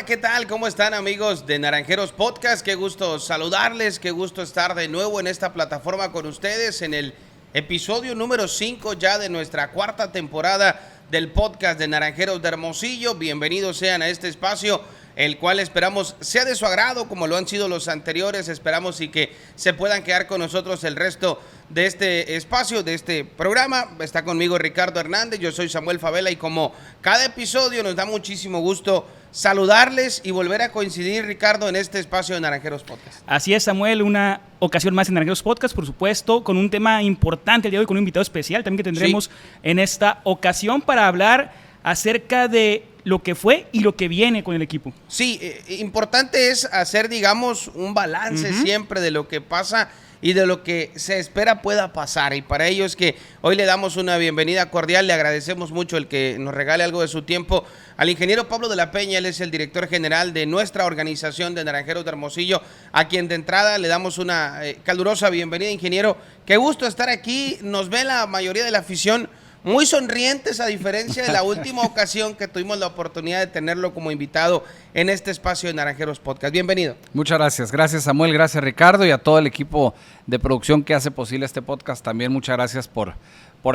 Hola, ¿qué tal? ¿Cómo están, amigos de Naranjeros Podcast? Qué gusto saludarles, qué gusto estar de nuevo en esta plataforma con ustedes en el episodio número 5 ya de nuestra cuarta temporada del podcast de Naranjeros de Hermosillo. Bienvenidos sean a este espacio, el cual esperamos sea de su agrado como lo han sido los anteriores. Esperamos y que se puedan quedar con nosotros el resto de este espacio, de este programa. Está conmigo Ricardo Hernández, yo soy Samuel Favela y como cada episodio nos da muchísimo gusto saludarles y volver a coincidir, Ricardo, en este espacio de Naranjeros Podcast. Así es, Samuel, una ocasión más en Naranjeros Podcast, por supuesto, con un tema importante el día de hoy, con un invitado especial también que tendremos en esta ocasión para hablar acerca de lo que fue y lo que viene con el equipo. Sí, importante es hacer, digamos, un balance siempre de lo que pasa y de lo que se espera pueda pasar. Y para ello es que hoy le damos una bienvenida cordial, le agradecemos mucho el que nos regale algo de su tiempo al ingeniero Pablo de la Peña. Él es el director general de nuestra organización de Naranjeros de Hermosillo, a quien de entrada le damos una calurosa bienvenida, ingeniero. Qué gusto estar aquí, nos ve la mayoría de la afición muy sonrientes, a diferencia de la última ocasión que tuvimos la oportunidad de tenerlo como invitado en este espacio de Naranjeros Podcast. Bienvenido. Muchas gracias. Gracias, Samuel. Gracias, Ricardo, y a todo el equipo de producción que hace posible este podcast. También muchas gracias por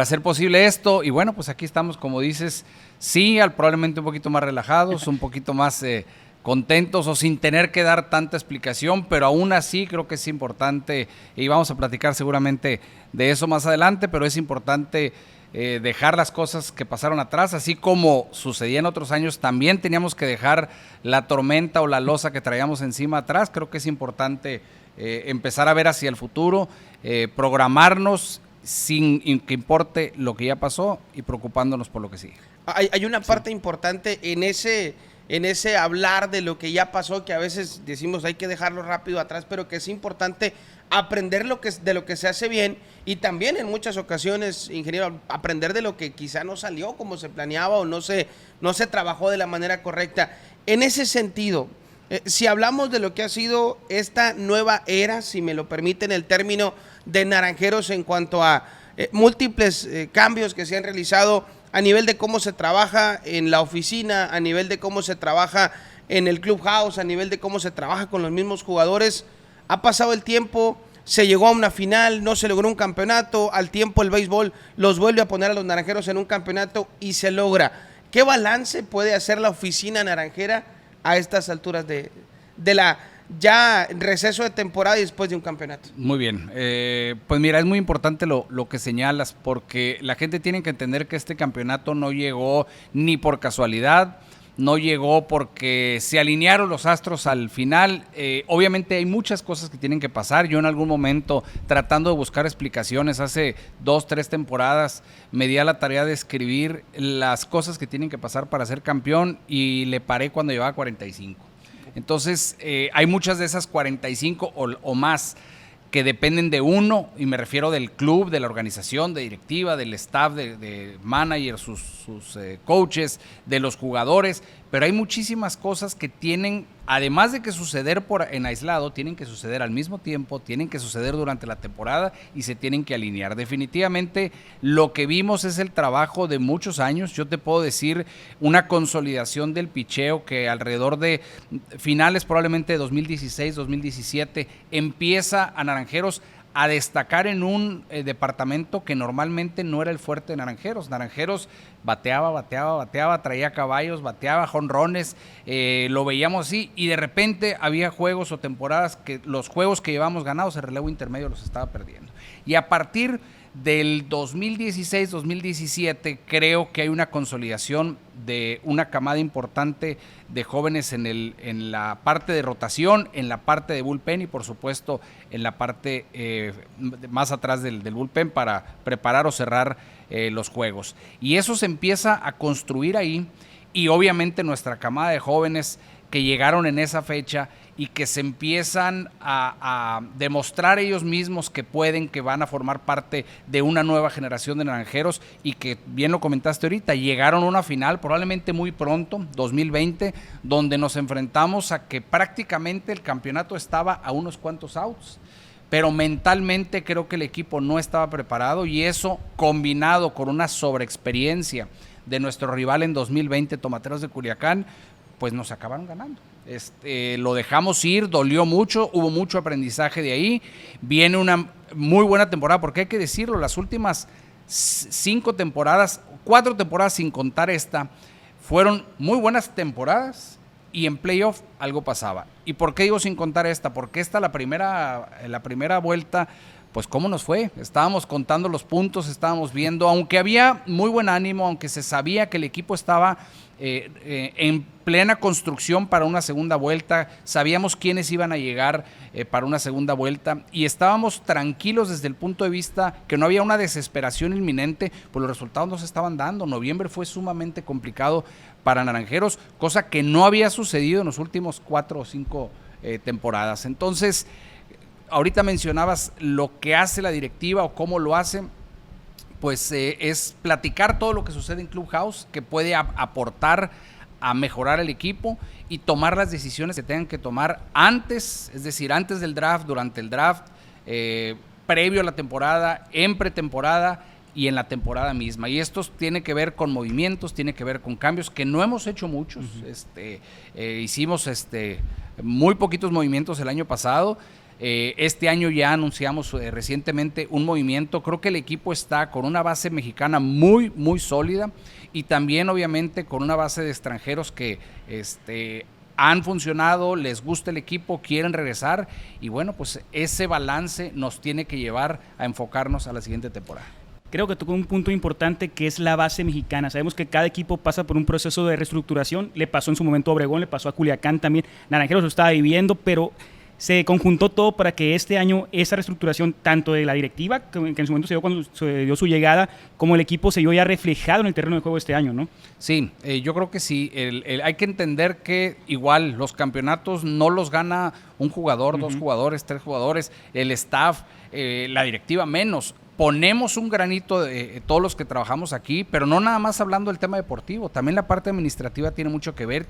hacer posible esto. Y bueno, pues aquí estamos, como dices, sí, probablemente un poquito más relajados, un poquito más contentos o sin tener que dar tanta explicación, pero aún así creo que es importante, y vamos a platicar seguramente de eso más adelante, pero es importante dejar las cosas que pasaron atrás, así como sucedía en otros años. También teníamos que dejar la tormenta o la losa que traíamos encima atrás. Creo que es importante empezar a ver hacia el futuro, programarnos sin que importe lo que ya pasó y preocupándonos por lo que sigue. Hay una parte importante en ese hablar de lo que ya pasó, que a veces decimos hay que dejarlo rápido atrás, pero que es importante aprender de lo que se hace bien y también en muchas ocasiones, ingeniero, aprender de lo que quizá no salió como se planeaba o no se trabajó de la manera correcta. En ese sentido, si hablamos de lo que ha sido esta nueva era, si me lo permiten el término, de Naranjeros en cuanto a múltiples cambios que se han realizado a nivel de cómo se trabaja en la oficina, a nivel de cómo se trabaja en el clubhouse, a nivel de cómo se trabaja con los mismos jugadores. Ha pasado el tiempo, se llegó a una final, no se logró un campeonato, al tiempo el béisbol los vuelve a poner a los naranjeros en un campeonato y se logra. ¿Qué balance puede hacer la oficina naranjera a estas alturas de la ya receso de temporada y después de un campeonato? Muy bien, pues mira, es muy importante lo que señalas, porque la gente tiene que entender que este campeonato no llegó ni por casualidad, no llegó porque se alinearon los astros al final. Obviamente hay muchas cosas que tienen que pasar. Yo en algún momento, tratando de buscar explicaciones, hace 2, 3 temporadas, me di a la tarea de escribir las cosas que tienen que pasar para ser campeón y le paré cuando llevaba 45. Entonces, hay muchas de esas 45 o más que dependen de uno, y me refiero del club, de la organización, de directiva, del staff, de managers, sus coaches, de los jugadores, pero hay muchísimas cosas que tienen, además de que suceder en aislado, tienen que suceder al mismo tiempo, tienen que suceder durante la temporada y se tienen que alinear. Definitivamente lo que vimos es el trabajo de muchos años. Yo te puedo decir una consolidación del picheo que alrededor de finales probablemente de 2016, 2017 empieza a Naranjeros a destacar en un departamento que normalmente no era el fuerte de Naranjeros. Naranjeros bateaba, traía caballos, bateaba jonrones, lo veíamos así, y de repente había juegos o temporadas que los juegos que llevamos ganados, el relevo intermedio los estaba perdiendo. Y a partir del 2016-2017 creo que hay una consolidación de una camada importante de jóvenes en la parte de rotación, en la parte de bullpen y por supuesto en la parte más atrás del bullpen para preparar o cerrar los juegos. Y eso se empieza a construir ahí, y obviamente nuestra camada de jóvenes que llegaron en esa fecha y que se empiezan a demostrar ellos mismos que pueden, que van a formar parte de una nueva generación de naranjeros, y que, bien lo comentaste ahorita, llegaron a una final probablemente muy pronto, 2020, donde nos enfrentamos a que prácticamente el campeonato estaba a unos cuantos outs, pero mentalmente creo que el equipo no estaba preparado, y eso combinado con una sobreexperiencia de nuestro rival en 2020, Tomateros de Culiacán, pues nos acabaron ganando. Lo dejamos ir, dolió mucho, hubo mucho aprendizaje de ahí, viene una muy buena temporada, porque hay que decirlo, las últimas 4 temporadas sin contar esta, fueron muy buenas temporadas y en playoff algo pasaba. ¿Y por qué digo sin contar esta? Porque la primera vuelta, pues cómo nos fue, estábamos contando los puntos, estábamos viendo, aunque había muy buen ánimo, aunque se sabía que el equipo estaba en plena construcción para una segunda vuelta, sabíamos quiénes iban a llegar para una segunda vuelta y estábamos tranquilos desde el punto de vista que no había una desesperación inminente, pues los resultados no se estaban dando. Noviembre fue sumamente complicado para Naranjeros, cosa que no había sucedido en los últimos 4 o 5 temporadas. Entonces, ahorita mencionabas lo que hace la directiva o cómo lo hace, pues es platicar todo lo que sucede en Clubhouse, que puede aportar a mejorar el equipo y tomar las decisiones que tengan que tomar antes, es decir, antes del draft, durante el draft, previo a la temporada, en pretemporada y en la temporada misma. Y esto tiene que ver con movimientos, tiene que ver con cambios que no hemos hecho muchos. Hicimos muy poquitos movimientos el año pasado. Este año ya anunciamos recientemente un movimiento. Creo que el equipo está con una base mexicana muy, muy sólida y también obviamente con una base de extranjeros que han funcionado, les gusta el equipo, quieren regresar y bueno, pues ese balance nos tiene que llevar a enfocarnos a la siguiente temporada. Creo que tocó un punto importante que es la base mexicana. Sabemos que cada equipo pasa por un proceso de reestructuración. Le pasó en su momento a Obregón, le pasó a Culiacán también. Naranjeros lo estaba viviendo, pero se conjuntó todo para que este año esa reestructuración, tanto de la directiva, que en su momento se dio cuando se dio su llegada, como el equipo se vio ya reflejado en el terreno de juego este año, ¿no? Sí, yo creo que sí. Hay que entender que igual los campeonatos no los gana un jugador, 2 jugadores, 3 jugadores, el staff, la directiva menos. Ponemos un granito de todos los que trabajamos aquí, pero no nada más hablando del tema deportivo, también la parte administrativa tiene mucho que ver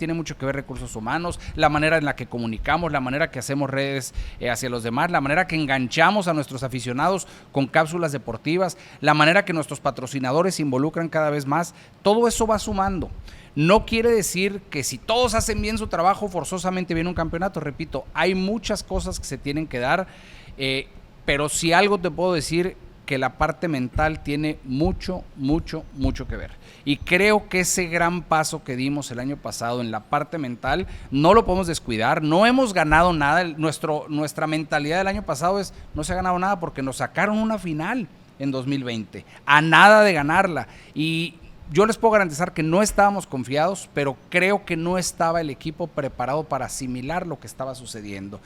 recursos humanos, la manera en la que comunicamos, la manera que hacemos redes hacia los demás, la manera que enganchamos a nuestros aficionados con cápsulas deportivas, la manera que nuestros patrocinadores se involucran cada vez más, todo eso va sumando. No quiere decir que si todos hacen bien su trabajo, forzosamente viene un campeonato. Repito, hay muchas cosas que se tienen que dar, pero si algo te puedo decir, que la parte mental tiene mucho que ver. Y creo que ese gran paso que dimos el año pasado en la parte mental, no lo podemos descuidar, no hemos ganado nada. Nuestra mentalidad del año pasado es, no se ha ganado nada porque nos sacaron una final en 2020, a nada de ganarla. Y yo les puedo garantizar que no estábamos confiados, pero creo que no estaba el equipo preparado para asimilar lo que estaba sucediendo.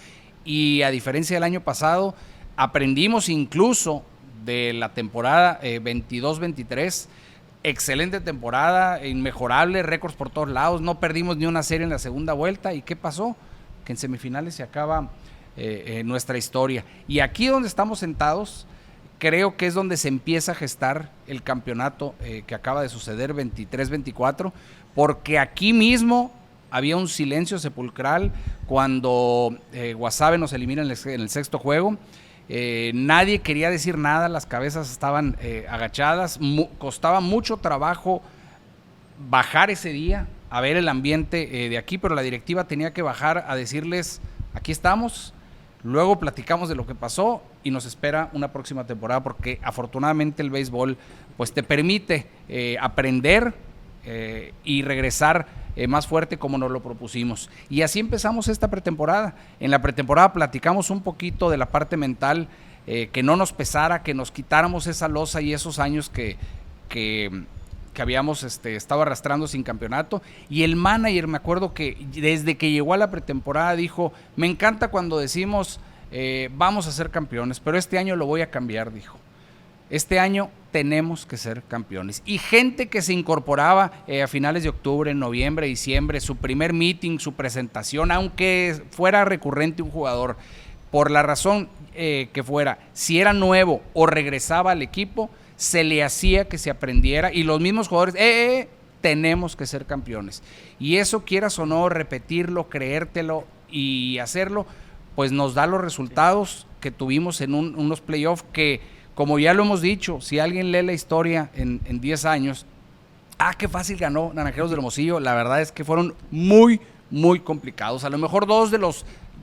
Y a diferencia del año pasado, aprendimos incluso de la temporada 22-23, excelente temporada, inmejorable, récords por todos lados, no perdimos ni una serie en la segunda vuelta. ¿Y qué pasó? Que en semifinales se acaba nuestra historia. Y aquí donde estamos sentados, creo que es donde se empieza a gestar el campeonato que acaba de suceder 23-24, porque aquí mismo había un silencio sepulcral cuando Guasave nos elimina en el 6º juego. Nadie quería decir nada, las cabezas estaban agachadas, costaba mucho trabajo bajar ese día a ver el ambiente de aquí, pero la directiva tenía que bajar a decirles, aquí estamos, luego platicamos de lo que pasó y nos espera una próxima temporada, porque afortunadamente el béisbol pues te permite aprender y regresar más fuerte como nos lo propusimos. Y así empezamos esta pretemporada. En la pretemporada platicamos un poquito de la parte mental, que no nos pesara, que nos quitáramos esa losa y esos años que habíamos estado arrastrando sin campeonato. Y el manager, me acuerdo que desde que llegó a la pretemporada dijo, me encanta cuando decimos vamos a ser campeones, pero este año lo voy a cambiar, dijo. Este año tenemos que ser campeones. Y gente que se incorporaba a finales de octubre, noviembre, diciembre, su primer meeting, su presentación, aunque fuera recurrente un jugador, por la razón que fuera, si era nuevo o regresaba al equipo, se le hacía que se aprendiera, y los mismos jugadores, tenemos que ser campeones. Y eso, quieras o no, repetirlo, creértelo y hacerlo, pues nos da los resultados que tuvimos en unos playoffs que, como ya lo hemos dicho, si alguien lee la historia en 10 años, qué fácil ganó Naranjeros de Hermosillo. La verdad es que fueron muy, muy complicados. A lo mejor 2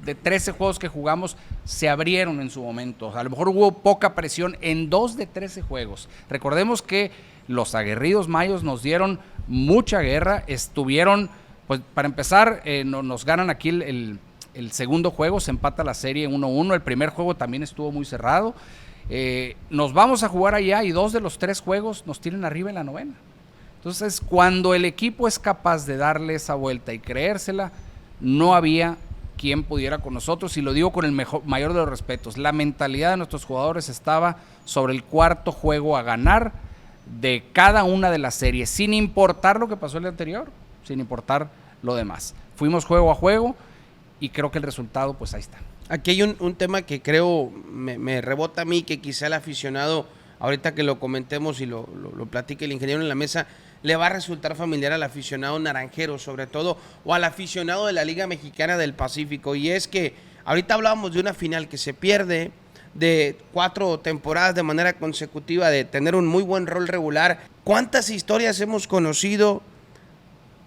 de 13 juegos que jugamos se abrieron en su momento. A lo mejor hubo poca presión en 2 de 13 juegos. Recordemos que los aguerridos mayos nos dieron mucha guerra. Estuvieron, pues para empezar, nos ganan aquí el segundo juego, se empata la serie 1-1. El primer juego también estuvo muy cerrado. Nos vamos a jugar allá y 2 de los 3 juegos nos tienen arriba en la novena. Entonces, cuando el equipo es capaz de darle esa vuelta y creérsela, no había quien pudiera con nosotros, y lo digo con el mayor de los respetos. La mentalidad de nuestros jugadores estaba sobre el cuarto juego a ganar de cada una de las series, sin importar lo que pasó el anterior, sin importar lo demás. Fuimos juego a juego y creo que el resultado, pues ahí está. Aquí hay un tema que creo me rebota a mí, que quizá el aficionado, ahorita que lo comentemos y lo platique el ingeniero en la mesa, le va a resultar familiar al aficionado naranjero, sobre todo, o al aficionado de la Liga Mexicana del Pacífico. Y es que ahorita hablábamos de una final que se pierde, de 4 temporadas de manera consecutiva, de tener un muy buen rol regular. ¿Cuántas historias hemos conocido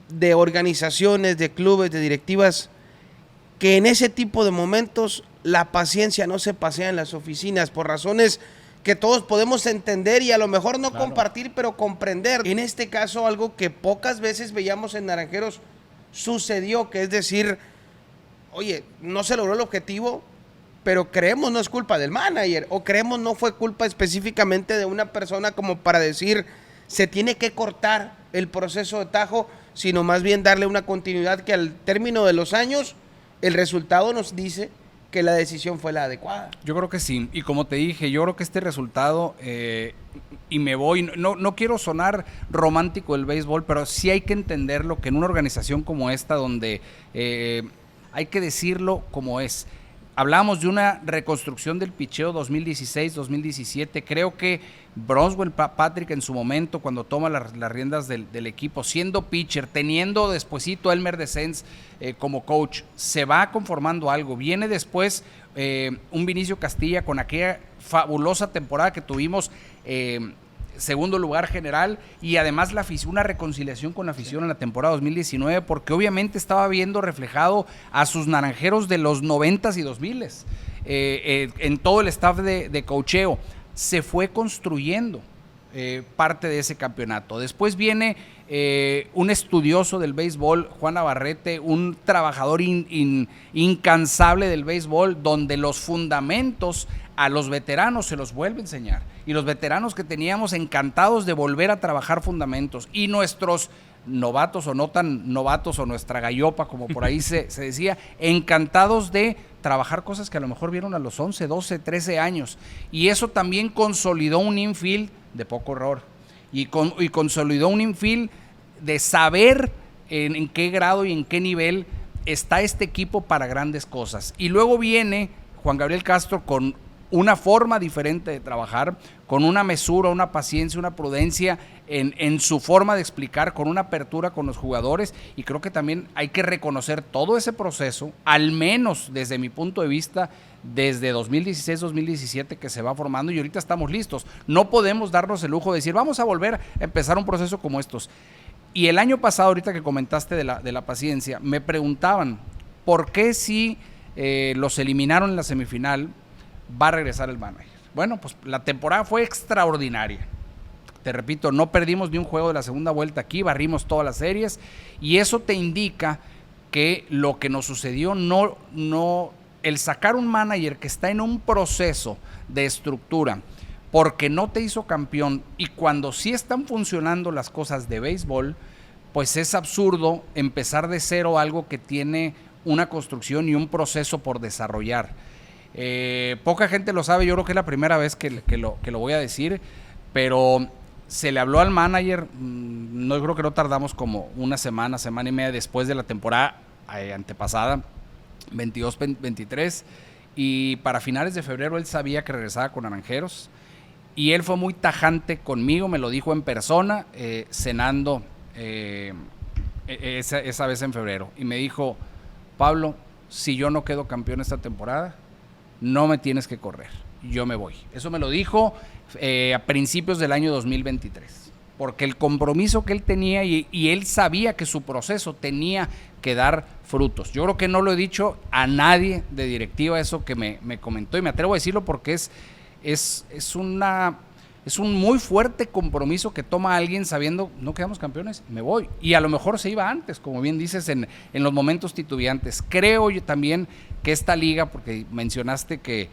de organizaciones, de clubes, de directivas, que en ese tipo de momentos la paciencia no se pasea en las oficinas por razones que todos podemos entender y a lo mejor no compartir, pero comprender? En este caso, algo que pocas veces veíamos en Naranjeros sucedió, que es decir, oye, no se logró el objetivo, pero creemos no es culpa del manager, o creemos no fue culpa específicamente de una persona como para decir se tiene que cortar el proceso de tajo, sino más bien darle una continuidad que al término de los años el resultado nos dice que la decisión fue la adecuada. Yo creo que sí, y como te dije, yo creo que este resultado, y me voy, no quiero sonar romántico del béisbol, pero sí hay que entenderlo, que en una organización como esta, donde hay que decirlo como es. Hablamos de una reconstrucción del picheo 2016-2017, creo que Broswell Patrick en su momento, cuando toma las riendas del equipo, siendo pitcher, teniendo despuesito a Elmer Descens como coach, se va conformando algo. Viene después un Vinicio Castilla con aquella fabulosa temporada que tuvimos, segundo lugar general, y además una reconciliación con la afición en la temporada 2019, porque obviamente estaba viendo reflejado a sus naranjeros de los 90s y 2000s en todo el staff de coacheo. Se fue construyendo parte de ese campeonato. Después viene un estudioso del béisbol, Juan Navarrete, un trabajador incansable del béisbol, donde los fundamentos a los veteranos se los vuelve a enseñar, y los veteranos que teníamos encantados de volver a trabajar fundamentos, y nuestros novatos o no tan novatos, o nuestra gallopa, como por ahí se decía, encantados de trabajar cosas que a lo mejor vieron a los 11, 12, 13 años, y eso también consolidó un infield de poco error, y consolidó un infield de saber en qué grado y en qué nivel está este equipo para grandes cosas. Y luego viene Juan Gabriel Castro con una forma diferente de trabajar, con una mesura, una paciencia, una prudencia en su forma de explicar, con una apertura con los jugadores, y creo que también hay que reconocer todo ese proceso, al menos desde mi punto de vista, desde 2016-2017 que se va formando, y ahorita estamos listos. No podemos darnos el lujo de decir, vamos a volver a empezar un proceso como estos. Y el año pasado, ahorita que comentaste de la paciencia, me preguntaban, ¿por qué si los eliminaron en la semifinal va a regresar el manager? Bueno, pues la temporada fue extraordinaria. Te repito, no perdimos ni un juego de la segunda vuelta aquí, barrimos todas las series, y eso te indica que lo que nos sucedió el sacar un manager que está en un proceso de estructura porque no te hizo campeón, y cuando sí están funcionando las cosas de béisbol, pues es absurdo empezar de cero algo que tiene una construcción y un proceso por desarrollar. Poca gente lo sabe, yo creo que es la primera vez que lo voy a decir, pero se le habló al manager, no creo que no tardamos como una semana y media después de la temporada antepasada, 22-23, y para finales de febrero él sabía que regresaba con Naranjeros, y él fue muy tajante conmigo, me lo dijo en persona, cenando esa vez en febrero, y me dijo, Pablo, si yo no quedo campeón esta temporada, no me tienes que correr, yo me voy. Eso me lo dijo a principios del año 2023. porque el compromiso que él tenía y él sabía que su proceso tenía que dar frutos. Yo creo que no lo he dicho a nadie de directiva eso que me comentó, y me atrevo a decirlo porque es un muy fuerte compromiso que toma alguien sabiendo, no quedamos campeones, me voy. Y a lo mejor se iba antes, como bien dices, en los momentos titubeantes. Creo yo también que esta liga, porque mencionaste que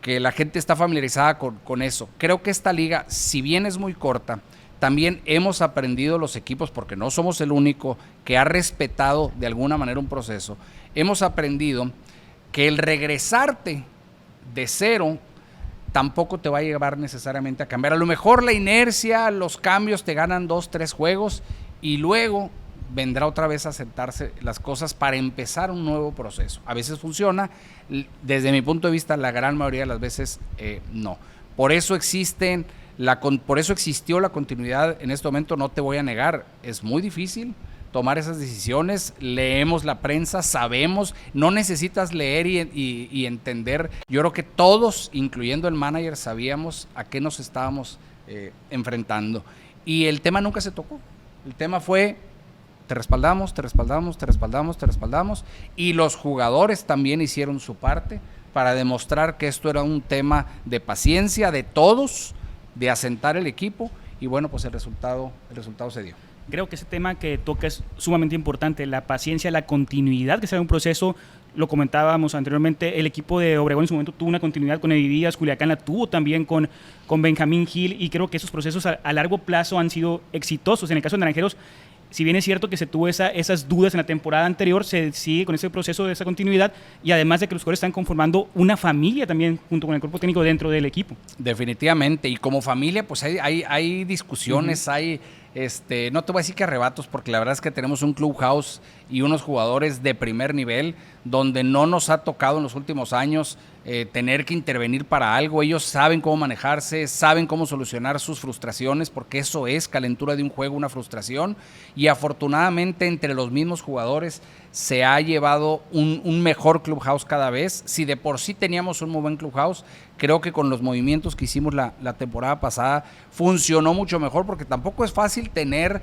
la gente está familiarizada con eso, creo que esta liga, si bien es muy corta, también hemos aprendido los equipos, porque no somos el único que ha respetado de alguna manera un proceso, hemos aprendido que el regresarte de cero tampoco te va a llevar necesariamente a cambiar. A lo mejor la inercia, los cambios te ganan 2, 3 juegos y luego vendrá otra vez a sentarse las cosas para empezar un nuevo proceso. A veces funciona, desde mi punto de vista la gran mayoría de las veces no. Por eso existió la continuidad en este momento, no te voy a negar, es muy difícil tomar esas decisiones, leemos la prensa, sabemos, no necesitas leer y entender. Yo creo que todos, incluyendo el manager, sabíamos a qué nos estábamos enfrentando. Y el tema nunca se tocó. El tema fue, te respaldamos, y los jugadores también hicieron su parte para demostrar que esto era un tema de paciencia de todos, de asentar el equipo, y bueno, pues el resultado se dio. Creo que ese tema que toca es sumamente importante, la paciencia, la continuidad que sea un proceso. Lo comentábamos anteriormente, el equipo de Obregón en su momento tuvo una continuidad con Eddie Díaz, Culiacán la tuvo también con Benjamín Gil, y creo que esos procesos a largo plazo han sido exitosos. En el caso de Naranjeros, si bien es cierto que se tuvo esas dudas en la temporada anterior, se sigue con ese proceso de esa continuidad, y además de que los jugadores están conformando una familia también junto con el cuerpo técnico dentro del equipo. Definitivamente, y como familia pues hay discusiones, hay no te voy a decir que arrebatos, porque la verdad es que tenemos un clubhouse y unos jugadores de primer nivel donde no nos ha tocado en los últimos años tener que intervenir para algo. Ellos saben cómo manejarse, saben cómo solucionar sus frustraciones, porque eso es calentura de un juego, una frustración, y afortunadamente entre los mismos jugadores se ha llevado un mejor clubhouse cada vez. Si de por sí teníamos un muy buen clubhouse, creo que con los movimientos que hicimos la temporada pasada funcionó mucho mejor, porque tampoco es fácil tener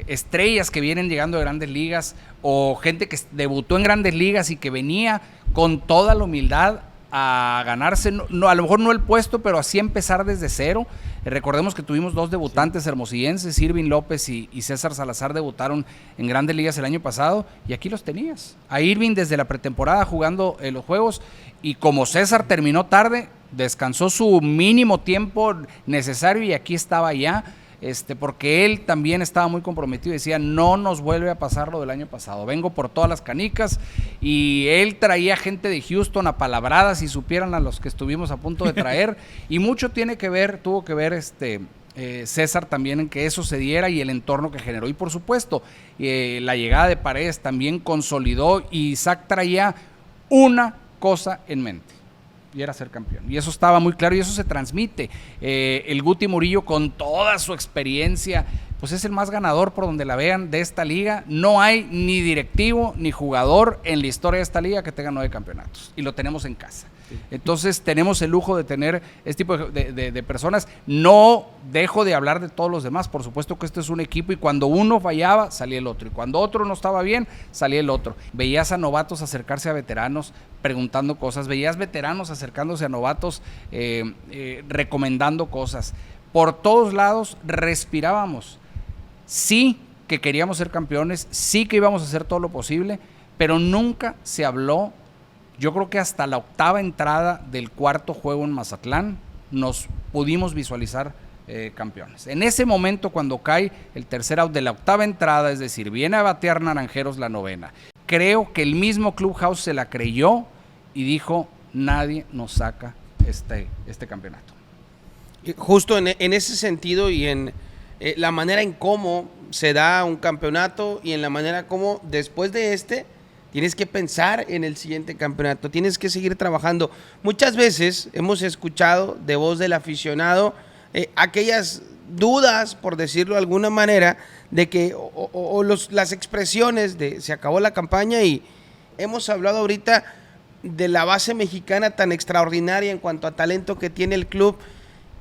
estrellas que vienen llegando de grandes ligas o gente que debutó en grandes ligas y que venía con toda la humildad a ganarse, a lo mejor no el puesto, pero así empezar desde cero. Recordemos que tuvimos 2 debutantes hermosillenses, Irving López y César Salazar, debutaron en grandes ligas el año pasado, y aquí los tenías. A Irving desde la pretemporada jugando los juegos, y como César terminó tarde, descansó su mínimo tiempo necesario y aquí estaba ya. Porque él también estaba muy comprometido y decía, no nos vuelve a pasar lo del año pasado, vengo por todas las canicas, y él traía gente de Houston apalabradas, si supieran a los que estuvimos a punto de traer, y mucho tuvo que ver César también en que eso se diera y el entorno que generó, y por supuesto la llegada de Paredes también consolidó, y Isaac traía una cosa en mente, y era ser campeón, y eso estaba muy claro y eso se transmite. El Guti Murillo, con toda su experiencia, pues es el más ganador por donde la vean de esta liga. No hay ni directivo ni jugador en la historia de esta liga que tenga 9 campeonatos, y lo tenemos en casa. Entonces tenemos el lujo de tener este tipo de personas. No dejo de hablar de todos los demás, por supuesto que esto es un equipo, y cuando uno fallaba salía el otro, y cuando otro no estaba bien salía el otro. Veías a novatos acercarse a veteranos preguntando cosas, veías veteranos acercándose a novatos recomendando cosas. Por todos lados respirábamos, sí que queríamos ser campeones, sí que íbamos a hacer todo lo posible, pero nunca se habló. Yo creo que hasta la 8ª entrada del 4º juego en Mazatlán nos pudimos visualizar campeones. En ese momento, cuando cae el tercer out de la 8ª entrada, es decir, viene a batear Naranjeros la 9ª, creo que el mismo clubhouse se la creyó y dijo, nadie nos saca este campeonato. Justo en ese sentido, y en la manera en cómo se da un campeonato, y en la manera como después de tienes que pensar en el siguiente campeonato, tienes que seguir trabajando. Muchas veces hemos escuchado de voz del aficionado aquellas dudas, por decirlo de alguna manera, de que las expresiones de se acabó la campaña, y hemos hablado ahorita de la base mexicana tan extraordinaria en cuanto a talento que tiene el club,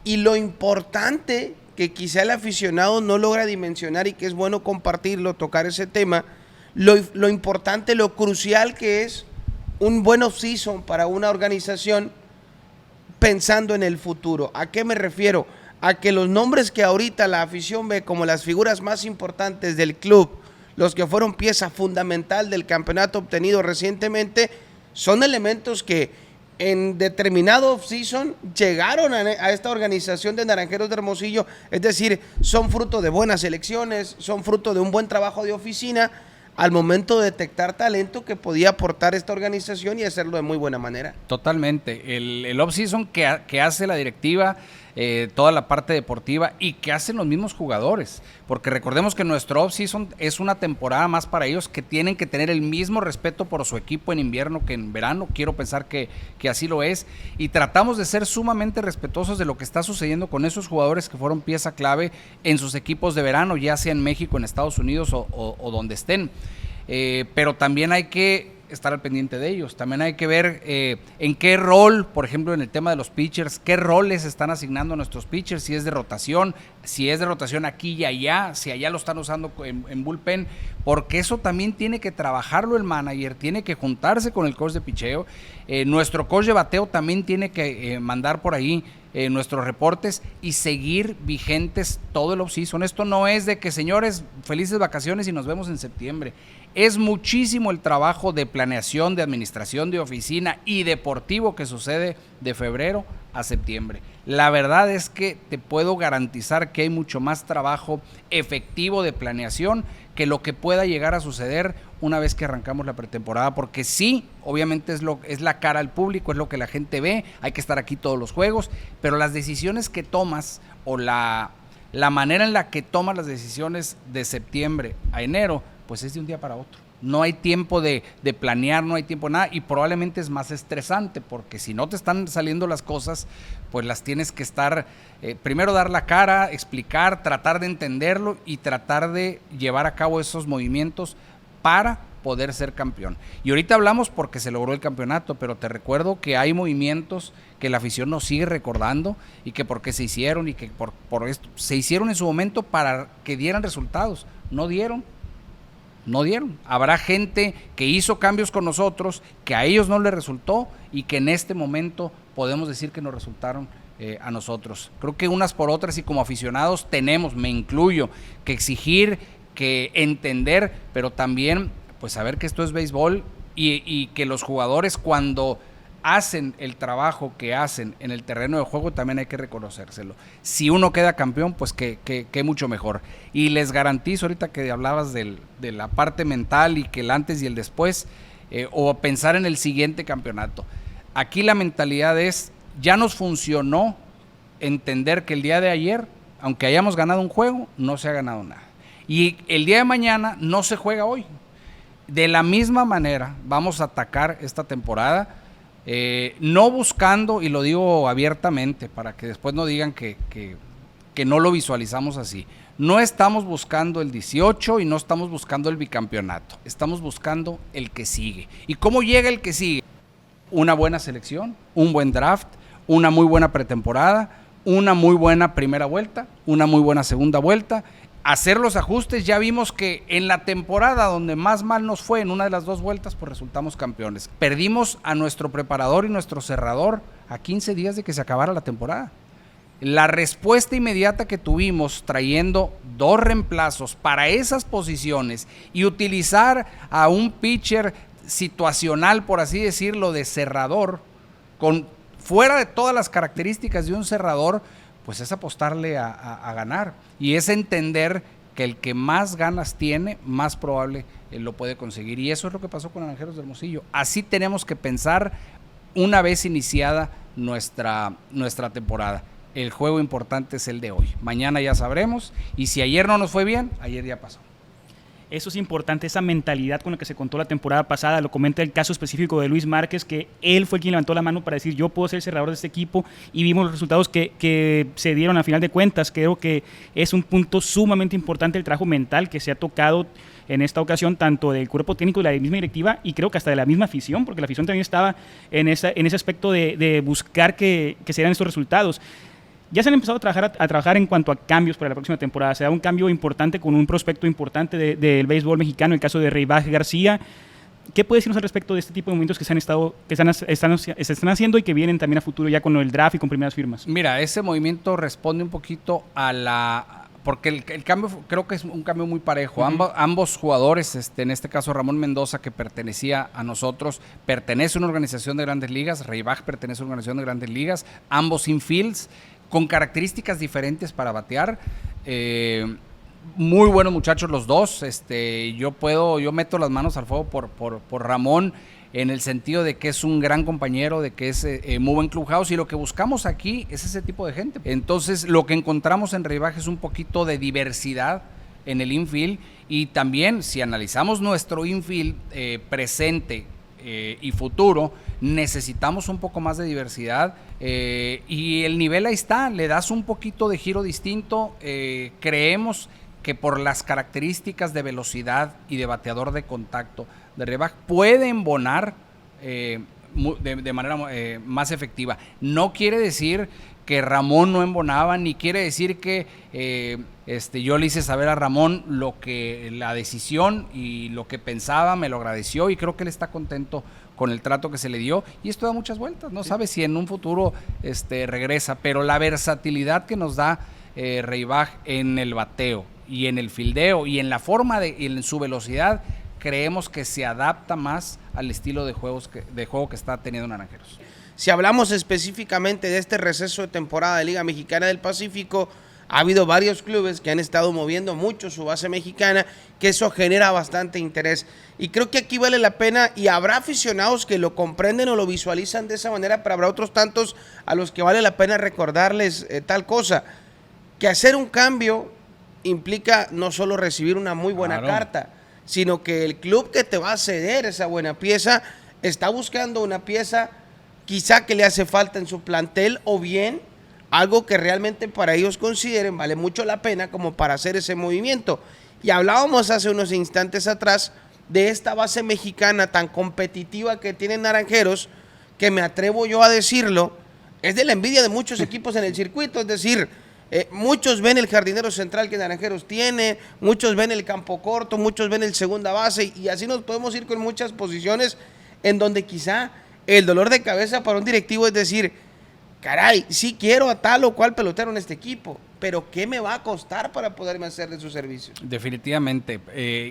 y lo importante que quizá el aficionado no logra dimensionar y que es bueno compartirlo, tocar ese tema, lo importante, lo crucial que es un buen off-season para una organización pensando en el futuro. ¿A qué me refiero? A que los nombres que ahorita la afición ve como las figuras más importantes del club, los que fueron pieza fundamental del campeonato obtenido recientemente, son elementos que en determinado off-season llegaron a esta organización de Naranjeros de Hermosillo, es decir, son fruto de buenas elecciones, son fruto de un buen trabajo de oficina, al momento de detectar talento que podía aportar esta organización y hacerlo de muy buena manera. Totalmente. El off-season que hace la directiva, toda la parte deportiva y que hacen los mismos jugadores. Porque recordemos que nuestro off-season es una temporada más para ellos que tienen que tener el mismo respeto por su equipo en invierno que en verano. Quiero pensar que así lo es. Y tratamos de ser sumamente respetuosos de lo que está sucediendo con esos jugadores que fueron pieza clave en sus equipos de verano, ya sea en México, en Estados Unidos o donde estén. Pero también hay que estar al pendiente de ellos, también hay que ver en qué rol, por ejemplo en el tema de los pitchers, qué roles están asignando a nuestros pitchers, si es de rotación aquí y allá, si allá lo están usando en bullpen, porque eso también tiene que trabajarlo el manager, tiene que juntarse con el coach de picheo, nuestro coach de bateo también tiene que mandar por ahí nuestros reportes y seguir vigentes todo el off-season. Esto no es de que señores, felices vacaciones y nos vemos en septiembre. Es muchísimo el trabajo de planeación, de administración, de oficina y deportivo que sucede de febrero a septiembre. La verdad es que te puedo garantizar que hay mucho más trabajo efectivo de planeación que lo que pueda llegar a suceder una vez que arrancamos la pretemporada, porque sí, obviamente es la cara al público, es lo que la gente ve, hay que estar aquí todos los juegos, pero las decisiones que tomas o la manera en la que tomas las decisiones de septiembre a enero, pues es de un día para otro. No hay tiempo de planear, no hay tiempo de nada, y probablemente es más estresante, porque si no te están saliendo las cosas, pues las tienes que estar, primero dar la cara, explicar, tratar de entenderlo y tratar de llevar a cabo esos movimientos para poder ser campeón. Y ahorita hablamos porque se logró el campeonato, pero te recuerdo que hay movimientos que la afición nos sigue recordando y que por qué se hicieron y que por esto se hicieron en su momento para que dieran resultados. No dieron. Habrá gente que hizo cambios con nosotros, que a ellos no les resultó y que en este momento podemos decir que nos resultaron a nosotros. Creo que unas por otras y como aficionados tenemos, me incluyo, que exigir, que entender, pero también pues saber que esto es béisbol y que los jugadores cuando hacen el trabajo que hacen en el terreno de juego también hay que reconocérselo. Si uno queda campeón, pues que mucho mejor. Y les garantizo, ahorita que hablabas de la parte mental y que el antes y el después, o pensar en el siguiente campeonato. Aquí la mentalidad es, ya nos funcionó entender que el día de ayer, aunque hayamos ganado un juego, no se ha ganado nada. Y el día de mañana no se juega hoy. De la misma manera vamos a atacar esta temporada, no buscando, y lo digo abiertamente para que después no digan que no lo visualizamos así, no estamos buscando el 18 y no estamos buscando el bicampeonato, estamos buscando el que sigue. ¿Y cómo llega el que sigue? Una buena selección, un buen draft, una muy buena pretemporada, una muy buena primera vuelta, una muy buena segunda vuelta, hacer los ajustes. Ya vimos que en la temporada donde más mal nos fue, en una de las dos vueltas, pues resultamos campeones. Perdimos a nuestro preparador y nuestro cerrador a 15 días de que se acabara la temporada. La respuesta inmediata que tuvimos trayendo dos reemplazos para esas posiciones y utilizar a un pitcher situacional, por así decirlo, de cerrador, fuera de todas las características de un cerrador, pues es apostarle a ganar y es entender que el que más ganas tiene, más probable lo puede conseguir. Y eso es lo que pasó con Naranjeros de Hermosillo. Así tenemos que pensar una vez iniciada nuestra temporada. El juego importante es el de hoy. Mañana ya sabremos, y si ayer no nos fue bien, ayer ya pasó. Eso es importante, esa mentalidad con la que se contó la temporada pasada. Lo comenta el caso específico de Luis Márquez, que él fue quien levantó la mano para decir yo puedo ser el cerrador de este equipo, y vimos los resultados que se dieron a final de cuentas. Creo que es un punto sumamente importante el trabajo mental que se ha tocado en esta ocasión, tanto del cuerpo técnico de la misma directiva y creo que hasta de la misma afición, porque la afición también estaba en ese aspecto de buscar que se dieran estos resultados. ya se han empezado a trabajar en cuanto a cambios para la próxima temporada. Se da un cambio importante con un prospecto importante del béisbol mexicano, el caso de Reibaj García. ¿Qué puede decirnos al respecto de este tipo de movimientos que se están haciendo y que vienen también a futuro ya con el draft y con primeras firmas? Mira, ese movimiento responde un poquito porque el cambio creo que es un cambio muy parejo. Ambos jugadores, en este caso Ramón Mendoza, que pertenecía a nosotros, pertenece a una organización de Grandes Ligas, Reibaj pertenece a una organización de Grandes Ligas, ambos infields, con características diferentes para batear. Muy buenos muchachos los dos. Yo meto las manos al fuego por Ramón, en el sentido de que es un gran compañero, de que es muy buen clubhouse, y lo que buscamos aquí es ese tipo de gente. Entonces, lo que encontramos en Reibaj es un poquito de diversidad en el infield, y también si analizamos nuestro infield presente y futuro, necesitamos un poco más de diversidad, y el nivel ahí está. Le das un poquito de giro distinto. Creemos que por las características de velocidad y de bateador de contacto de Reibaj puede embonar de manera más efectiva. No quiere decir que Ramón no embonaba, ni quiere decir que yo le hice saber a Ramón la decisión y lo que pensaba, me lo agradeció, y creo que él está contento con el trato que se le dio, y esto da muchas vueltas. No sabe si en un futuro regresa, pero la versatilidad que nos da Reibaj en el bateo y en el fildeo y en la forma y en su velocidad, creemos que se adapta más al estilo de juego que está teniendo Naranjeros. Si hablamos específicamente de este receso de temporada de Liga Mexicana del Pacífico, ha habido varios clubes que han estado moviendo mucho su base mexicana, que eso genera bastante interés. Y creo que aquí vale la pena, y habrá aficionados que lo comprenden o lo visualizan de esa manera, pero habrá otros tantos a los que vale la pena recordarles tal cosa, que hacer un cambio implica no solo recibir una muy buena carta, sino que el club que te va a ceder esa buena pieza está buscando una pieza quizá que le hace falta en su plantel, o bien algo que realmente para ellos consideren vale mucho la pena como para hacer ese movimiento. Y hablábamos hace unos instantes atrás de esta base mexicana tan competitiva que tienen Naranjeros, que me atrevo yo a decirlo, es de la envidia de muchos equipos en el circuito. Es decir, muchos ven el jardinero central que Naranjeros tiene, muchos ven el campo corto, muchos ven el segunda base, y así nos podemos ir con muchas posiciones en donde quizá el dolor de cabeza para un directivo es decir, caray, sí quiero a tal o cual pelotero en este equipo, pero ¿qué me va a costar para poderme hacer de sus servicios? Definitivamente.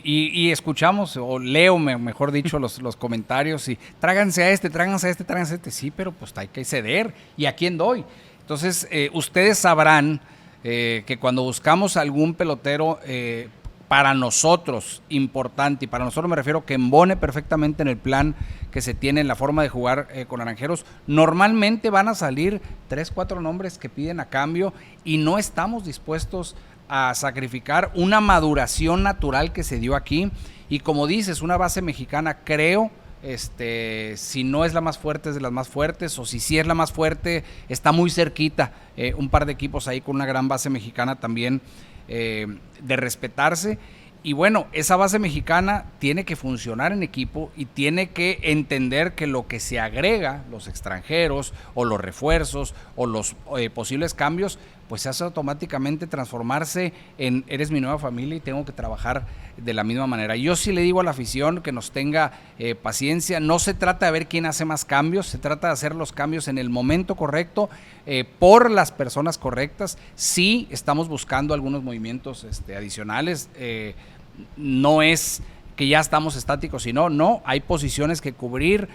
Y escuchamos, o leo, mejor dicho, los comentarios, y tráiganse a este. Sí, pero pues hay que ceder. ¿Y a quién doy? Entonces, ustedes sabrán que cuando buscamos algún pelotero para nosotros importante, y para nosotros me refiero que embone perfectamente en el plan que se tiene, en la forma de jugar con Naranjeros, normalmente van a salir 3-4 nombres que piden a cambio, y no estamos dispuestos a sacrificar una maduración natural que se dio aquí. Y como dices, una base mexicana, creo, si no es la más fuerte, es de las más fuertes, o si sí es la más fuerte, está muy cerquita. Un par de equipos ahí con una gran base mexicana también de respetarse. Y bueno, esa base mexicana tiene que funcionar en equipo, y tiene que entender que lo que se agrega, los extranjeros o los refuerzos o los posibles cambios, pues se hace automáticamente transformarse en eres mi nueva familia y tengo que trabajar de la misma manera. Yo sí le digo a la afición que nos tenga paciencia. No se trata de ver quién hace más cambios, se trata de hacer los cambios en el momento correcto, por las personas correctas. Sí estamos buscando algunos movimientos adicionales, no es que ya estamos estáticos, sino no, hay posiciones que cubrir,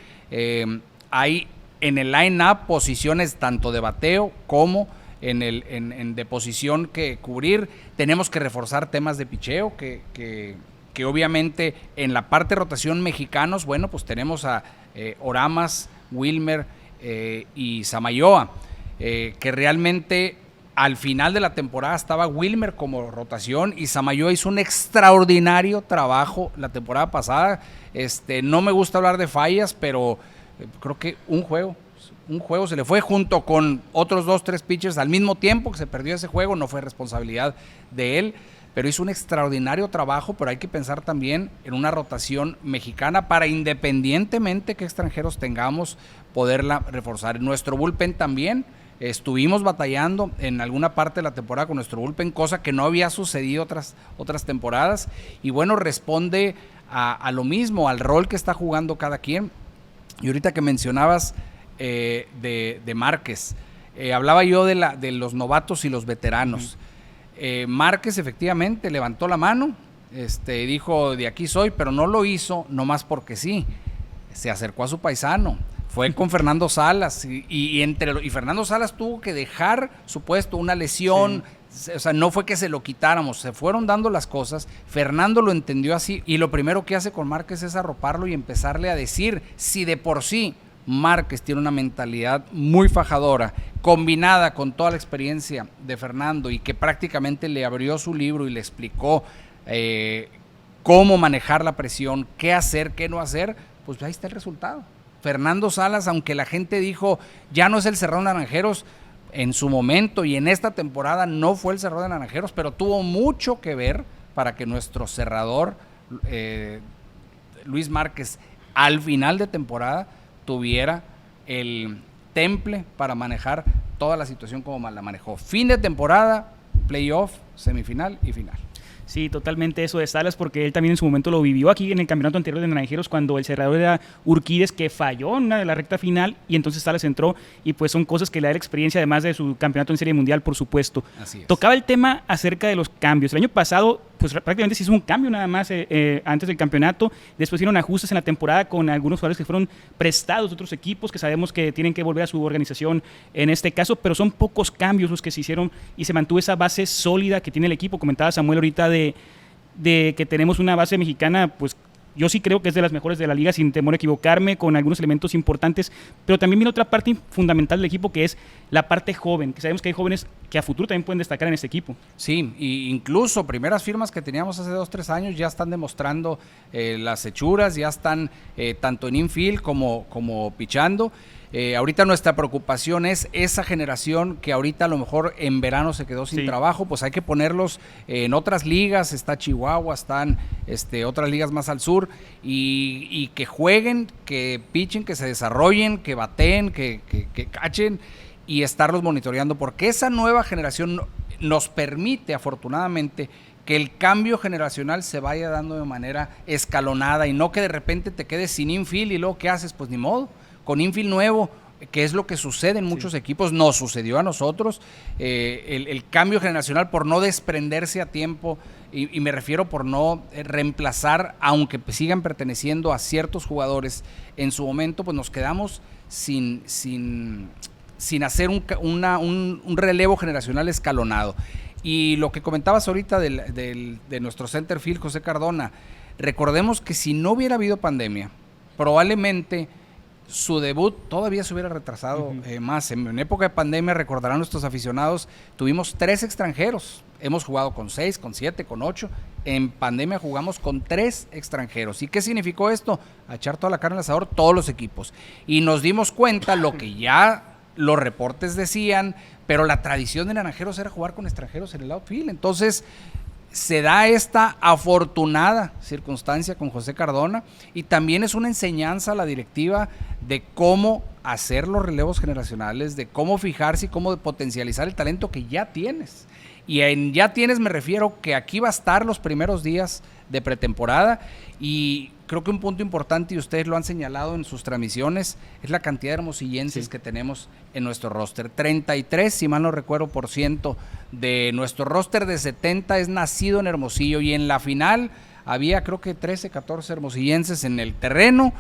hay en el line-up posiciones tanto de bateo como de posición que cubrir. Tenemos que reforzar temas de picheo, que obviamente en la parte de rotación mexicanos, bueno, pues tenemos a Oramas, Wilmer y Samayoa, que realmente al final de la temporada estaba Wilmer como rotación, y Samayoa hizo un extraordinario trabajo la temporada pasada. No me gusta hablar de fallas, pero creo que un juego se le fue, junto con otros 2-3 pitchers al mismo tiempo que se perdió ese juego. No fue responsabilidad de él, pero hizo un extraordinario trabajo. Pero hay que pensar también en una rotación mexicana para, independientemente que extranjeros tengamos, poderla reforzar. Nuestro bullpen también, estuvimos batallando en alguna parte de la temporada con nuestro bullpen, cosa que no había sucedido otras temporadas, y bueno, responde a lo mismo, al rol que está jugando cada quien. Y ahorita que mencionabas de Márquez, hablaba yo de los novatos y los veteranos. Márquez efectivamente levantó la mano, dijo de aquí soy, pero no lo hizo nomás porque sí, se acercó a su paisano, fue con Fernando Salas y Fernando Salas tuvo que dejar su puesto, una lesión, o sea, no fue que se lo quitáramos, se fueron dando las cosas, Fernando lo entendió así y lo primero que hace con Márquez es arroparlo y empezarle a decir, si de por sí Márquez tiene una mentalidad muy fajadora, combinada con toda la experiencia de Fernando y que prácticamente le abrió su libro y le explicó cómo manejar la presión, qué hacer, qué no hacer, pues ahí está el resultado. Fernando Salas, aunque la gente dijo, ya no es el cerrador de Naranjeros, en su momento y en esta temporada no fue el cerrador de Naranjeros, pero tuvo mucho que ver para que nuestro cerrador, Luis Márquez, al final de temporada tuviera el temple para manejar toda la situación como la manejó. Fin de temporada, playoff, semifinal y final. Sí, totalmente eso de Salas, porque él también en su momento lo vivió aquí en el campeonato anterior de Naranjeros, cuando el cerrador era Urquídez, que falló en una de la recta final, y entonces Salas entró, y pues son cosas que le da la experiencia, además de su campeonato en Serie Mundial, por supuesto. Así es. Tocaba el tema acerca de los cambios. El año pasado, pues prácticamente se hizo un cambio nada más antes del campeonato, después hicieron ajustes en la temporada con algunos jugadores que fueron prestados de otros equipos, que sabemos que tienen que volver a su organización en este caso, pero son pocos cambios los que se hicieron, y se mantuvo esa base sólida que tiene el equipo. Comentaba Samuel ahorita de que tenemos una base mexicana, pues yo sí creo que es de las mejores de la liga, sin temor a equivocarme, con algunos elementos importantes, pero también viene otra parte fundamental del equipo, que es la parte joven, que sabemos que hay jóvenes que a futuro también pueden destacar en este equipo. Sí, y incluso primeras firmas que teníamos hace 2-3 años ya están demostrando las hechuras, ya están tanto en infield como pichando. Ahorita nuestra preocupación es esa generación que ahorita a lo mejor en verano se quedó sin trabajo, pues hay que ponerlos en otras ligas, está Chihuahua, están otras ligas más al sur, y que jueguen, que pichen, que se desarrollen, que baten, que cachen, y estarlos monitoreando, porque esa nueva generación nos permite, afortunadamente, que el cambio generacional se vaya dando de manera escalonada y no que de repente te quedes sin infield y luego ¿qué haces? Pues ni modo, con infield nuevo, que es lo que sucede en muchos equipos, nos sucedió a nosotros, el cambio generacional por no desprenderse a tiempo, y me refiero por no reemplazar, aunque sigan perteneciendo a ciertos jugadores en su momento, pues nos quedamos sin hacer un relevo generacional escalonado. Y lo que comentabas ahorita de nuestro center field, José Cardona, recordemos que si no hubiera habido pandemia, probablemente su debut todavía se hubiera retrasado más. En época de pandemia, recordarán nuestros aficionados, tuvimos 3 extranjeros. Hemos jugado con 6, con 7, con 8. En pandemia jugamos con 3 extranjeros. ¿Y qué significó esto? A echar toda la carne al asador todos los equipos. Y nos dimos cuenta, lo que ya los reportes decían, pero la tradición de Naranjeros era jugar con extranjeros en el outfield. Entonces se da esta afortunada circunstancia con José Cardona, y también es una enseñanza a la directiva de cómo hacer los relevos generacionales, de cómo fijarse y cómo potencializar el talento que ya tienes. Y en ya tienes me refiero que aquí va a estar los primeros días de pretemporada, y creo que un punto importante, y ustedes lo han señalado en sus transmisiones, es la cantidad de hermosillenses que tenemos en nuestro roster. 33, si mal no recuerdo, % de nuestro roster de 70 es nacido en Hermosillo, y en la final había creo que 13, 14 hermosillenses en el terreno,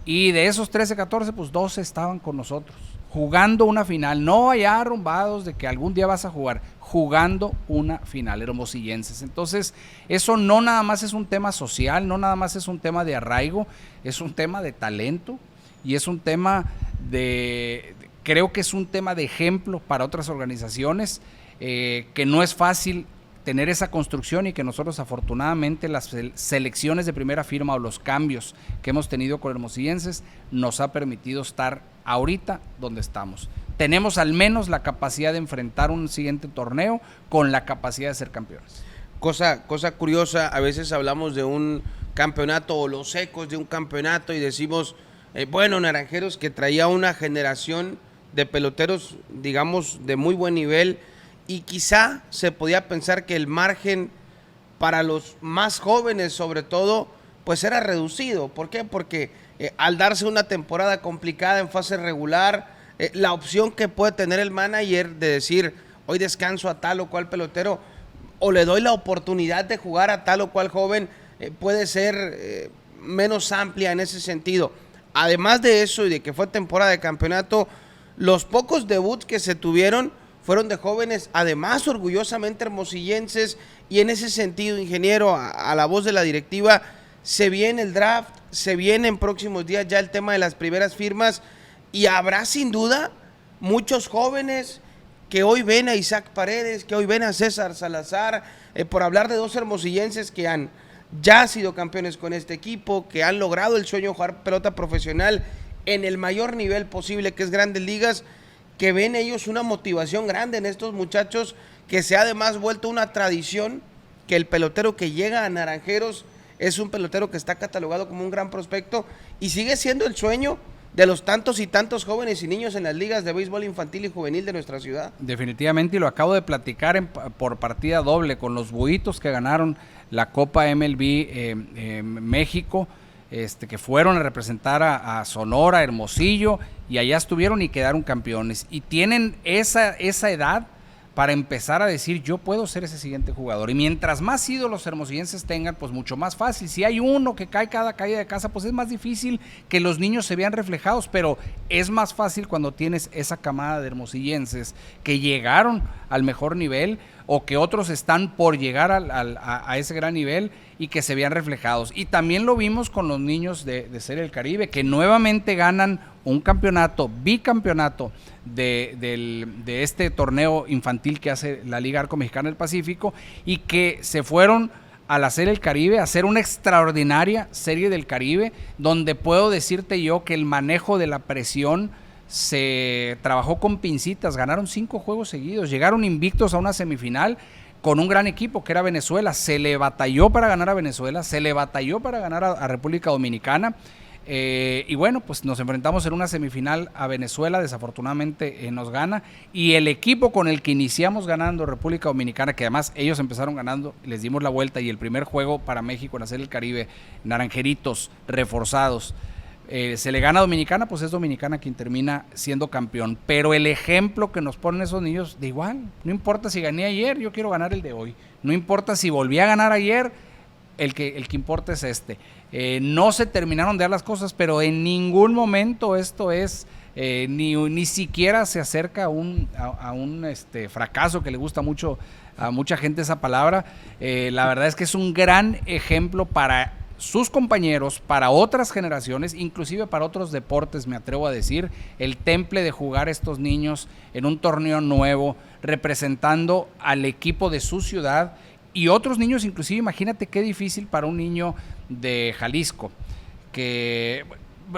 y de esos 13, 14, pues 12 estaban con nosotros, jugando una final, no allá arrumbados de que algún día vas a jugar, jugando una final, hermosillenses. Entonces, eso no nada más es un tema social, no nada más es un tema de arraigo, es un tema de talento, y es un tema creo que es un tema de ejemplo para otras organizaciones, que no es fácil tener esa construcción, y que nosotros afortunadamente las selecciones de primera firma o los cambios que hemos tenido con hermosillenses nos ha permitido estar ahorita donde estamos. Tenemos al menos la capacidad de enfrentar un siguiente torneo con la capacidad de ser campeones. Cosa curiosa, a veces hablamos de un campeonato o los ecos de un campeonato y decimos, bueno, Naranjeros que traía una generación de peloteros, digamos, de muy buen nivel, y quizá se podía pensar que el margen para los más jóvenes, sobre todo, pues era reducido. ¿Por qué? Porque al darse una temporada complicada en fase regular, la opción que puede tener el manager de decir, hoy descanso a tal o cual pelotero, o le doy la oportunidad de jugar a tal o cual joven, puede ser menos amplia en ese sentido. Además de eso y de que fue temporada de campeonato, los pocos debuts que se tuvieron fueron de jóvenes, además orgullosamente hermosillenses, y en ese sentido, ingeniero, a la voz de la directiva, se viene el draft, se viene en próximos días ya el tema de las primeras firmas, y habrá sin duda muchos jóvenes que hoy ven a Isaac Paredes, que hoy ven a César Salazar, por hablar de dos hermosillenses que han ya sido campeones con este equipo, que han logrado el sueño de jugar pelota profesional en el mayor nivel posible, que es Grandes Ligas, que ven ellos una motivación grande en estos muchachos, que se ha además vuelto una tradición, que el pelotero que llega a Naranjeros es un pelotero que está catalogado como un gran prospecto, y sigue siendo el sueño de los tantos y tantos jóvenes y niños en las ligas de béisbol infantil y juvenil de nuestra ciudad. Definitivamente, y lo acabo de platicar por partida doble con los Buitos que ganaron la Copa MLB México, que fueron a representar a Sonora, Hermosillo, y allá estuvieron y quedaron campeones. Y tienen esa edad para empezar a decir, yo puedo ser ese siguiente jugador. Y mientras más ídolos hermosillenses tengan, pues mucho más fácil. Si hay uno que cae cada caída de casa, pues es más difícil que los niños se vean reflejados, pero es más fácil cuando tienes esa camada de hermosillenses que llegaron al mejor nivel, o que otros están por llegar a ese gran nivel y que se vean reflejados. Y también lo vimos con los niños de Serie del Caribe, que nuevamente ganan un campeonato, bicampeonato de este torneo infantil que hace la Liga Arco Mexicana del Pacífico, y que se fueron a la Serie del Caribe a hacer una extraordinaria Serie del Caribe, donde puedo decirte yo que el manejo de la presión se trabajó con pincitas. Ganaron 5 juegos seguidos, llegaron invictos a una semifinal con un gran equipo que era Venezuela. Se le batalló para ganar a Venezuela, se le batalló para ganar a República Dominicana, y bueno, pues nos enfrentamos en una semifinal a Venezuela, desafortunadamente nos gana, y el equipo con el que iniciamos ganando, República Dominicana, que además ellos empezaron ganando, les dimos la vuelta, y el primer juego para México en la Serie del Caribe, Naranjeritos reforzados, se le gana a Dominicana, pues es Dominicana quien termina siendo campeón. Pero el ejemplo que nos ponen esos niños, de igual, no importa si gané ayer, yo quiero ganar el de hoy. No importa si volví a ganar ayer, el que importa es este. No se terminaron de dar las cosas, pero en ningún momento esto es, ni siquiera se acerca a un fracaso, que le gusta mucho a mucha gente esa palabra. La verdad es que es un gran ejemplo para sus compañeros, para otras generaciones, inclusive para otros deportes, me atrevo a decir, el temple de jugar estos niños en un torneo nuevo, representando al equipo de su ciudad, y otros niños, inclusive, imagínate qué difícil para un niño de Jalisco, que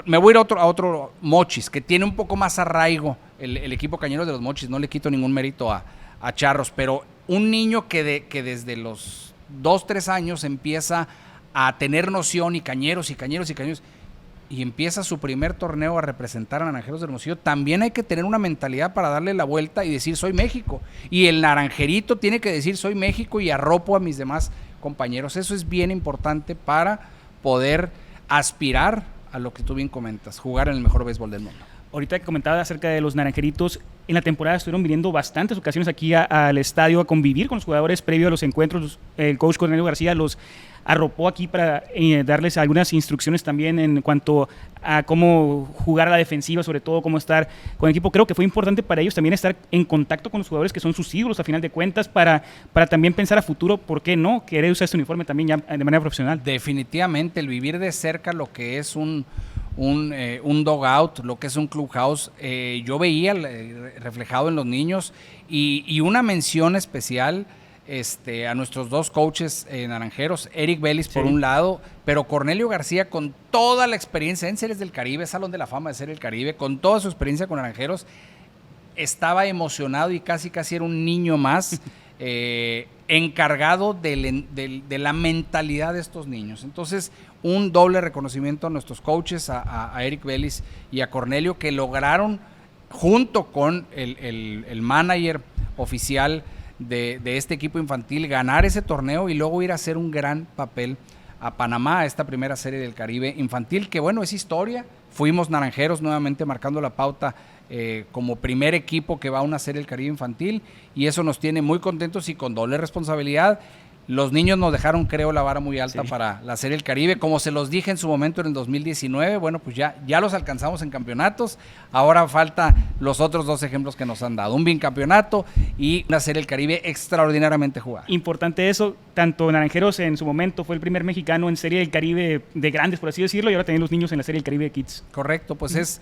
me voy a ir a otro Mochis, que tiene un poco más arraigo el equipo Cañeros de los Mochis, no le quito ningún mérito a Charros, pero un niño que desde los 2-3 años empieza a tener noción, y cañeros, y empieza su primer torneo a representar a Naranjeros de Hermosillo, también hay que tener una mentalidad para darle la vuelta y decir soy México, y el naranjerito tiene que decir soy México y arropo a mis demás compañeros. Eso es bien importante para poder aspirar a lo que tú bien comentas, jugar en el mejor béisbol del mundo. Ahorita que comentaba acerca de los naranjeritos, en la temporada estuvieron viniendo bastantes ocasiones aquí al estadio a convivir con los jugadores previo a los encuentros. El coach Cornelio García los arropó aquí para darles algunas instrucciones también en cuanto a cómo jugar a la defensiva, sobre todo cómo estar con el equipo. Creo que fue importante para ellos también estar en contacto con los jugadores que son sus ídolos a final de cuentas, para también pensar a futuro, ¿por qué no querer usar este uniforme también ya de manera profesional? Definitivamente, el vivir de cerca lo que es un dugout, lo que es un clubhouse, yo veía reflejado en los niños, y una mención especial a nuestros dos coaches naranjeros, Eric Vélez por un lado, pero Cornelio García, con toda la experiencia en Series del Caribe, Salón de la Fama de Series del Caribe, con toda su experiencia con naranjeros, estaba emocionado y casi era un niño más encargado de la mentalidad de estos niños. Entonces, un doble reconocimiento a nuestros coaches, a Eric Vélez y a Cornelio, que lograron junto con el manager oficial de este equipo infantil, ganar ese torneo y luego ir a hacer un gran papel a Panamá, a esta primera serie del Caribe infantil, que bueno, es historia. Fuimos Naranjeros nuevamente marcando la pauta como primer equipo que va a una serie del Caribe infantil, y eso nos tiene muy contentos y con doble responsabilidad. Los niños nos dejaron, creo, la vara muy alta para la Serie del Caribe. Como se los dije en su momento en el 2019, bueno, pues ya los alcanzamos en campeonatos. Ahora falta los otros 2 ejemplos que nos han dado. Un bicampeonato y una Serie del Caribe extraordinariamente jugada. Importante eso, tanto Naranjeros en su momento fue el primer mexicano en Serie del Caribe de grandes, por así decirlo, y ahora también los niños en la Serie del Caribe de Kids. Correcto, pues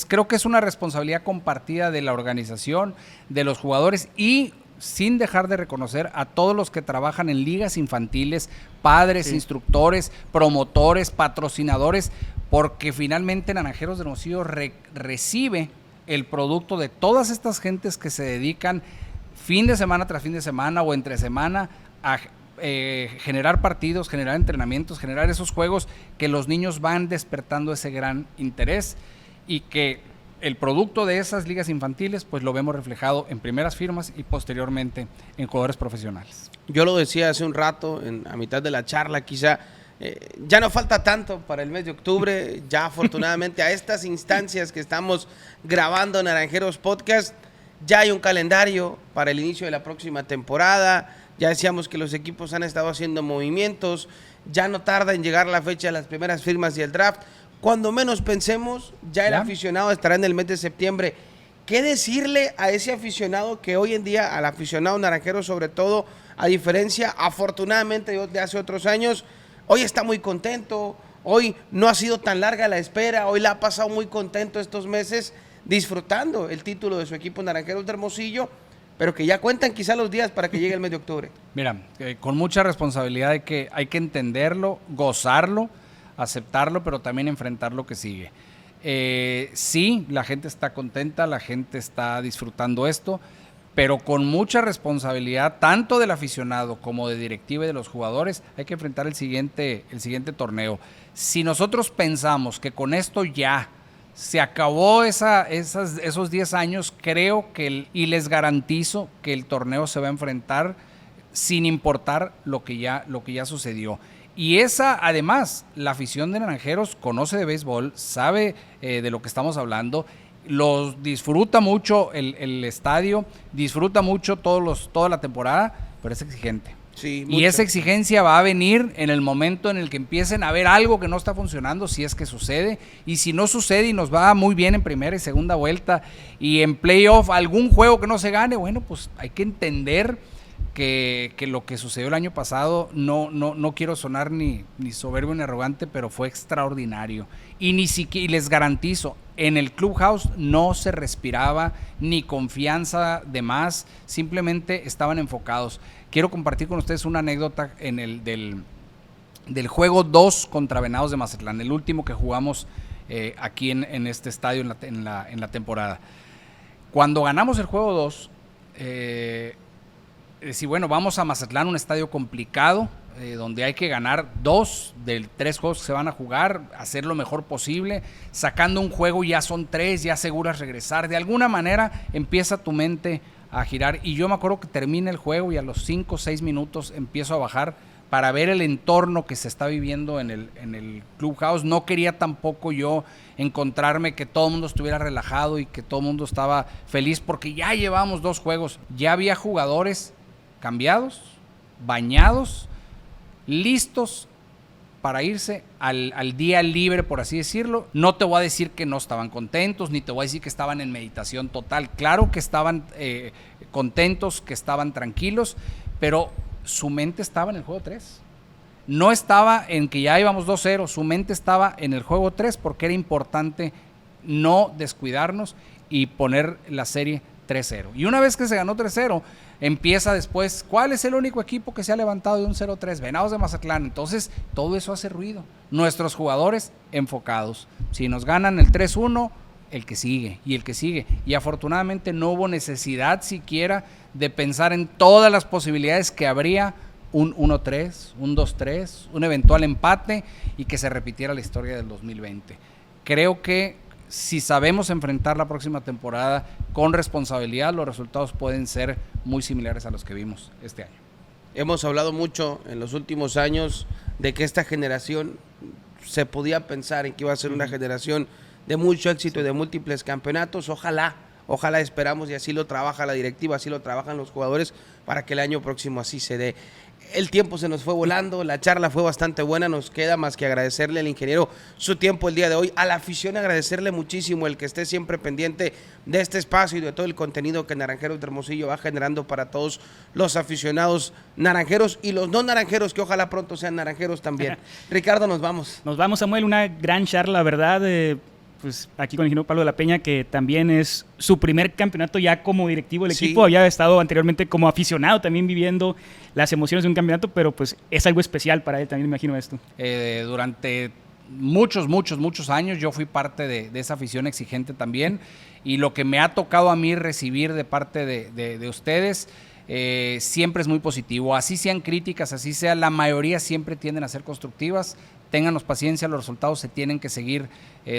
creo que es una responsabilidad compartida de la organización, de los jugadores y sin dejar de reconocer a todos los que trabajan en ligas infantiles, padres, instructores, promotores, patrocinadores, porque finalmente Naranjeros de Hermosillo recibe el producto de todas estas gentes que se dedican fin de semana tras fin de semana o entre semana a generar partidos, generar entrenamientos, generar esos juegos que los niños van despertando ese gran interés, y que el producto de esas ligas infantiles pues lo vemos reflejado en primeras firmas y posteriormente en jugadores profesionales. Yo lo decía hace un rato, a mitad de la charla, quizá ya no falta tanto para el mes de octubre, ya afortunadamente a estas instancias que estamos grabando Naranjeros Podcast, ya hay un calendario para el inicio de la próxima temporada. Ya decíamos que los equipos han estado haciendo movimientos, ya no tarda en llegar la fecha de las primeras firmas y el draft. Cuando menos pensemos, ya el aficionado estará en el mes de septiembre. ¿Qué decirle a ese aficionado que hoy en día, al aficionado naranjero sobre todo, a diferencia, afortunadamente, de hace otros años, hoy está muy contento, hoy no ha sido tan larga la espera, hoy la ha pasado muy contento estos meses, disfrutando el título de su equipo Naranjeros de Hermosillo, pero que ya cuentan quizá los días para que llegue el mes de octubre? Mira, con mucha responsabilidad hay que entenderlo, gozarlo, aceptarlo, pero también enfrentar lo que sigue. Sí, la gente está contenta, la gente está disfrutando esto, pero con mucha responsabilidad, tanto del aficionado como de directiva y de los jugadores, hay que enfrentar el siguiente torneo. Si nosotros pensamos que con esto ya se acabó esos 10 años, creo que, y les garantizo que el torneo se va a enfrentar sin importar lo que ya sucedió. Y además, la afición de Naranjeros conoce de béisbol, sabe de lo que estamos hablando, los disfruta mucho el estadio, disfruta mucho toda la temporada, pero es exigente. Sí, y esa exigencia va a venir en el momento en el que empiecen a ver algo que no está funcionando, si es que sucede, y si no sucede y nos va muy bien en primera y segunda vuelta, y en playoff algún juego que no se gane, bueno, pues hay que entender que lo que sucedió el año pasado, no quiero sonar ni soberbio ni arrogante, pero fue extraordinario. Y y les garantizo, en el Clubhouse no se respiraba ni confianza de más, simplemente estaban enfocados. Quiero compartir con ustedes una anécdota del juego 2 contra Venados de Mazatlán, el último que jugamos aquí en este estadio en la temporada. Cuando ganamos el juego 2, sí, bueno, vamos a Mazatlán, un estadio complicado, donde hay que ganar 2 de 3 juegos que se van a jugar, hacer lo mejor posible. Sacando un juego ya son 3, ya aseguras regresar. De alguna manera empieza tu mente a girar, y yo me acuerdo que termina el juego y a los 5 o 6 minutos empiezo a bajar para ver el entorno que se está viviendo en el Clubhouse. No quería tampoco yo encontrarme que todo el mundo estuviera relajado y que todo el mundo estaba feliz, porque ya llevamos 2 juegos, ya había jugadores cambiados, bañados, listos para irse al día libre, por así decirlo. No te voy a decir que no estaban contentos, ni te voy a decir que estaban en meditación total. Claro que estaban contentos, que estaban tranquilos, pero su mente estaba en el juego 3. No estaba en que ya íbamos 2-0, su mente estaba en el juego 3, porque era importante no descuidarnos y poner la serie 3-0. Y una vez que se ganó 3-0, empieza después, ¿cuál es el único equipo que se ha levantado de un 0-3? Venados de Mazatlán. Entonces, todo eso hace ruido. Nuestros jugadores enfocados. Si nos ganan el 3-1, el que sigue, y el que sigue. Y afortunadamente no hubo necesidad siquiera de pensar en todas las posibilidades que habría, un 1-3, un 2-3, un eventual empate, y que se repitiera la historia del 2020. Creo que si sabemos enfrentar la próxima temporada con responsabilidad, los resultados pueden ser muy similares a los que vimos este año. Hemos hablado mucho en los últimos años de que esta generación se podía pensar en que iba a ser una generación de mucho éxito y de múltiples campeonatos. Ojalá esperamos, y así lo trabaja la directiva, así lo trabajan los jugadores, para que el año próximo así se dé. El tiempo se nos fue volando, la charla fue bastante buena, nos queda más que agradecerle al ingeniero su tiempo el día de hoy, a la afición agradecerle muchísimo el que esté siempre pendiente de este espacio y de todo el contenido que Naranjeros de Hermosillo va generando para todos los aficionados naranjeros y los no naranjeros, que ojalá pronto sean naranjeros también. Ricardo, nos vamos. Nos vamos, Samuel, una gran charla, la verdad, pues aquí con el ingeniero Pablo de la Peña, que también es su primer campeonato ya como directivo del equipo. Había estado anteriormente como aficionado también viviendo las emociones de un campeonato, pero pues es algo especial para él también, me imagino esto. Durante muchos años yo fui parte de esa afición exigente también, y lo que me ha tocado a mí recibir de parte de ustedes siempre es muy positivo. Así sean críticas, así sea, la mayoría siempre tienden a ser constructivas. Ténganos paciencia, los resultados se tienen que seguir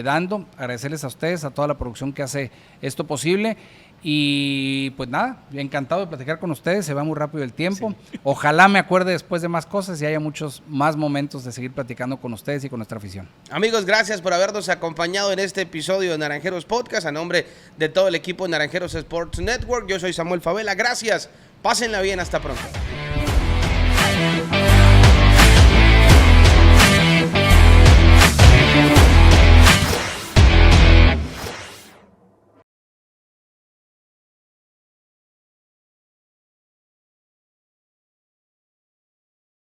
dando. Agradecerles a ustedes, a toda la producción que hace esto posible. Y pues nada, encantado de platicar con ustedes, se va muy rápido el tiempo. Sí. Ojalá me acuerde después de más cosas y haya muchos más momentos de seguir platicando con ustedes y con nuestra afición. Amigos, gracias por habernos acompañado en este episodio de Naranjeros Podcast. A nombre de todo el equipo de Naranjeros Sports Network, yo soy Samuel Favela. Gracias, pásenla bien, hasta pronto.